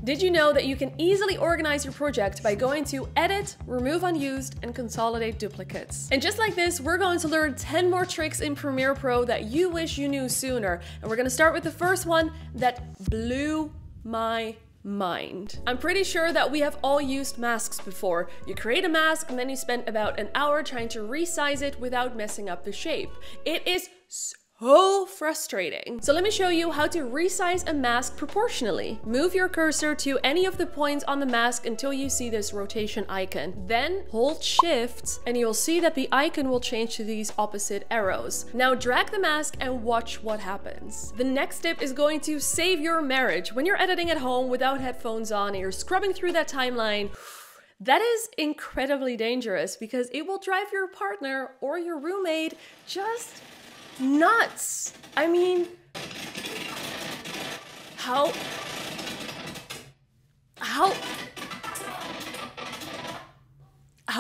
Did you know that you can easily organize your project by going to Edit, Remove Unused, and Consolidate Duplicates? And just like this, we're going to learn 10 more tricks in Premiere Pro that you wish you knew sooner. And we're going to start with the first one that blew my mind. I'm pretty sure that we have all used masks before. You create a mask and then you spend about an hour trying to resize it without messing up the shape. It is so frustrating. So let me show you how to resize a mask proportionally. Move your cursor to any of the points on the mask until you see this rotation icon. Then hold Shift and you'll see that the icon will change to these opposite arrows. Now drag the mask and watch what happens. The next tip is going to save your marriage. When you're editing at home without headphones on and you're scrubbing through that timeline, that is incredibly dangerous because it will drive your partner or your roommate just nuts. I mean, how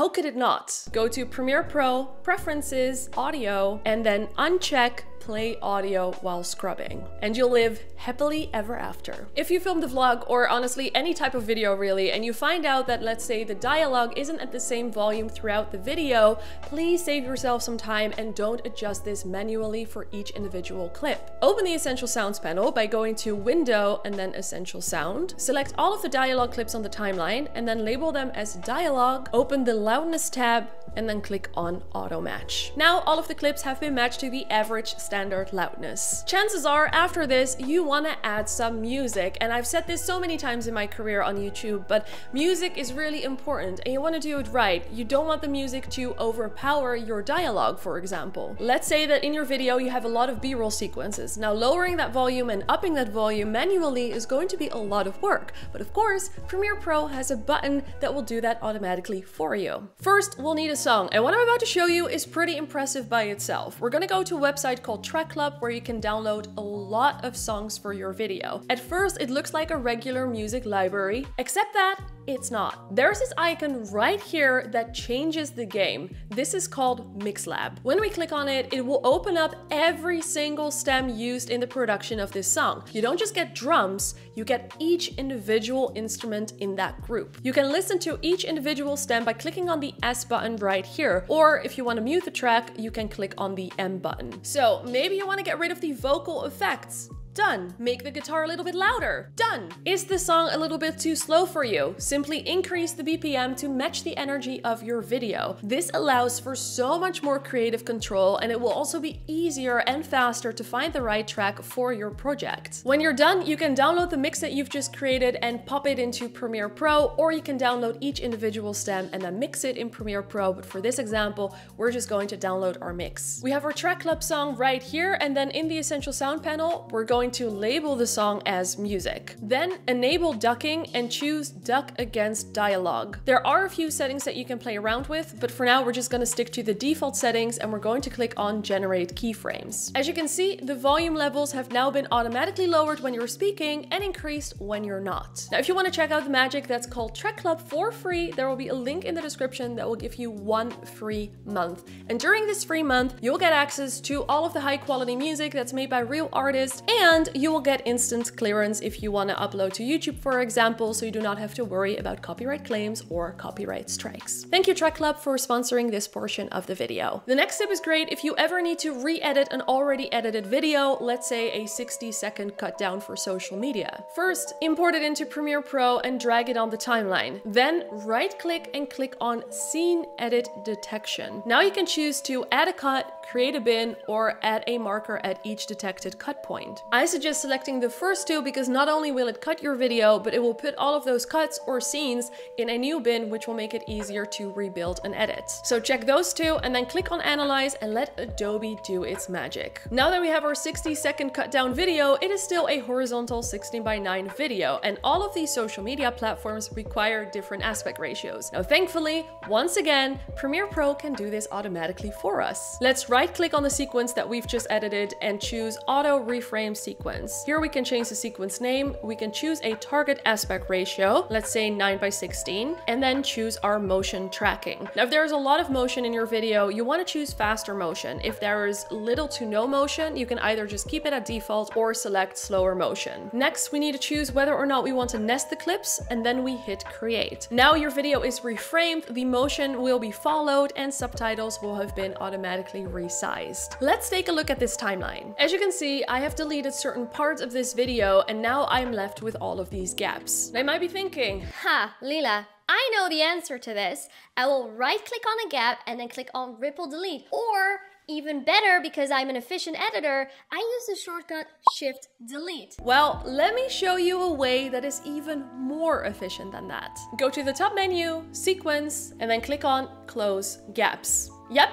could it not? Go to Premiere Pro, Preferences, Audio, and then uncheck Play audio while scrubbing, and you'll live happily ever after. If you filmed a vlog, or honestly any type of video really, and you find out that, let's say, the dialogue isn't at the same volume throughout the video, please save yourself some time and don't adjust this manually for each individual clip. Open the Essential Sounds panel by going to Window and then Essential Sound. Select all of the dialogue clips on the timeline and then label them as dialogue. Open the Loudness tab and then click on Auto Match. Now all of the clips have been matched to the average standard loudness. Chances are after this you want to add some music, and I've said this so many times in my career on YouTube, but music is really important and you want to do it right. You don't want the music to overpower your dialogue, for example. Let's say that in your video you have a lot of B-roll sequences. Now lowering that volume and upping that volume manually is going to be a lot of work, but of course Premiere Pro has a button that will do that automatically for you. First, we'll need a song, and what I'm about to show you is pretty impressive by itself. We're gonna go to a website called Track Club where you can download a lot of songs for your video. At first it looks like a regular music library, except that it's not. There's this icon right here that changes the game. This is called MixLab. When we click on it, it will open up every single stem used in the production of this song. You don't just get drums, you get each individual instrument in that group. You can listen to each individual stem by clicking on the S button right here, or if you want to mute the track, you can click on the M button. So maybe you want to get rid of the vocal effects. Done. Make the guitar a little bit louder. Done. Is the song a little bit too slow for you? Simply increase the BPM to match the energy of your video. This allows for so much more creative control, and it will also be easier and faster to find the right track for your project. When you're done, you can download the mix that you've just created and pop it into Premiere Pro, or you can download each individual stem and then mix it in Premiere Pro, but for this example, we're just going to download our mix. We have our Track Club song right here, and then in the Essential Sound panel, we're going to label the song as music. Then enable ducking and choose duck against dialogue. There are a few settings that you can play around with, but for now we're just going to stick to the default settings and we're going to click on generate keyframes. As you can see, the volume levels have now been automatically lowered when you're speaking and increased when you're not. Now if you want to check out the magic that's called Track Club for free, there will be a link in the description that will give you 1 free month. And during this free month, you'll get access to all of the high quality music that's made by real artists, and you will get instant clearance if you want to upload to YouTube, for example, so you do not have to worry about copyright claims or copyright strikes. Thank you, Track Club, for sponsoring this portion of the video. The next tip is great if you ever need to re-edit an already edited video, let's say a 60-second cut down for social media. First, import it into Premiere Pro and drag it on the timeline. Then right-click and click on Scene Edit Detection. Now you can choose to add a cut, create a bin, or add a marker at each detected cut point. I suggest selecting the first two because not only will it cut your video, but it will put all of those cuts or scenes in a new bin, which will make it easier to rebuild and edit. So check those two and then click on Analyze and let Adobe do its magic. Now that we have our 60-second cut down video, it is still a horizontal 16:9 video, and all of these social media platforms require different aspect ratios. Now thankfully, once again, Premiere Pro can do this automatically for us. Let's right click on the sequence that we've just edited and choose Auto Reframe Sequence sequence. Here we can change the sequence name. We can choose a target aspect ratio, let's say 9:16, and then choose our motion tracking. Now, if there's a lot of motion in your video, you want to choose faster motion. If there is little to no motion, you can either just keep it at default or select slower motion. Next, we need to choose whether or not we want to nest the clips, and then we hit create. Now your video is reframed, the motion will be followed, and subtitles will have been automatically resized. Let's take a look at this timeline. As you can see, I have deleted certain parts of this video, and now I'm left with all of these gaps. Now you might be thinking, Ha, Lila, I know the answer to this. I will right click on a gap and then click on ripple delete. Or even better, because I'm an efficient editor, I use the shortcut Shift Delete. well, let me show you a way that is even more efficient than that. Go to the top menu, sequence, and then click on close gaps. Yep.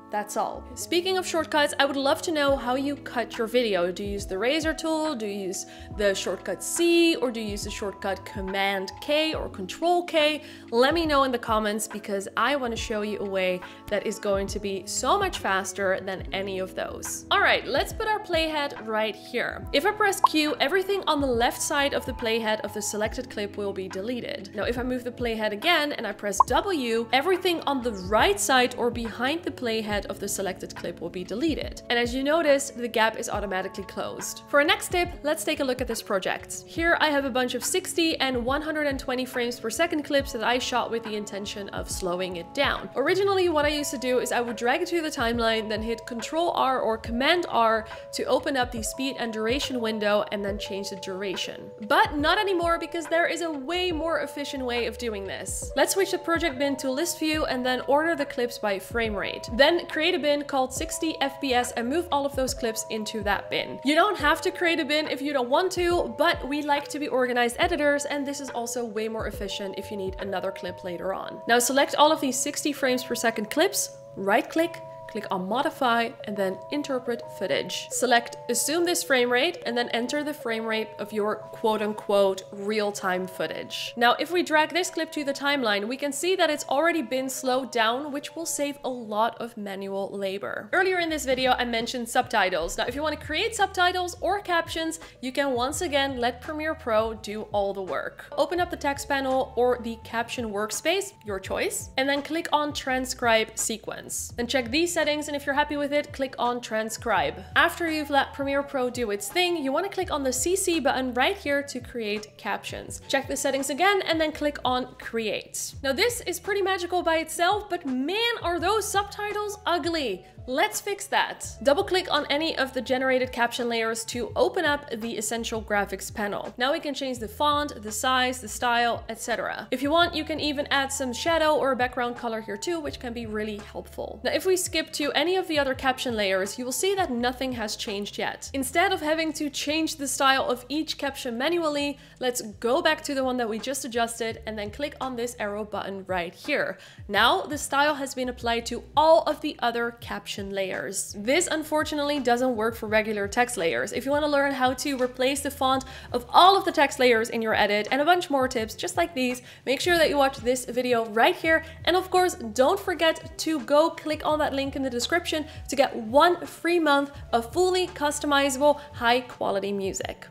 That's all. Speaking of shortcuts, I would love to know how you cut your video. Do you use the razor tool? Do you use the shortcut C? Or do you use the shortcut Command K or Control K? Let me know in the comments, because I want to show you a way that is going to be so much faster than any of those. All right, let's put our playhead right here. If I press Q, everything on the left side of the playhead of the selected clip will be deleted. Now, if I move the playhead again and I press W, everything on the right side or behind the playhead of the selected clip will be deleted. And as you notice, the gap is automatically closed. For our next tip, let's take a look at this project. Here I have a bunch of 60 and 120 frames per second clips that I shot with the intention of slowing it down. Originally, what I used to do is I would drag it to the timeline, then hit Control R or Command R to open up the speed and duration window and then change the duration. But not anymore, because there is a way more efficient way of doing this. Let's switch the project bin to list view and then order the clips by frame rate. Then create a bin called 60 FPS and move all of those clips into that bin. You don't have to create a bin if you don't want to, but we like to be organized editors, and this is also way more efficient if you need another clip later on. Now select all of these 60 frames per second clips, right click, click on modify, and then interpret footage. Select assume this frame rate and then enter the frame rate of your quote-unquote real-time footage. Now, if we drag this clip to the timeline, we can see that it's already been slowed down, which will save a lot of manual labor. Earlier in this video, I mentioned subtitles. Now, if you want to create subtitles or captions, you can once again let Premiere Pro do all the work. Open up the text panel or the caption workspace, your choice, and then click on transcribe sequence. Then check these settings, and if you're happy with it, click on transcribe. After you've let Premiere Pro do its thing, you want to click on the CC button right here to create captions. Check the settings again and then click on create. Now this is pretty magical by itself, but man, are those subtitles ugly. Let's fix that. Double click on any of the generated caption layers to open up the essential graphics panel. Now we can change the font, the size, the style, etc. If you want, you can even add some shadow or a background color here too, which can be really helpful. Now, if we skip to any of the other caption layers, you will see that nothing has changed yet. Instead of having to change the style of each caption manually, let's go back to the one that we just adjusted and then click on this arrow button right here. Now the style has been applied to all of the other caption layers. This unfortunately doesn't work for regular text layers. If you want to learn how to replace the font of all of the text layers in your edit and a bunch more tips just like these, make sure that you watch this video right here. And of course, don't forget to go click on that link in the description to get 1 free month of fully customizable, high quality music.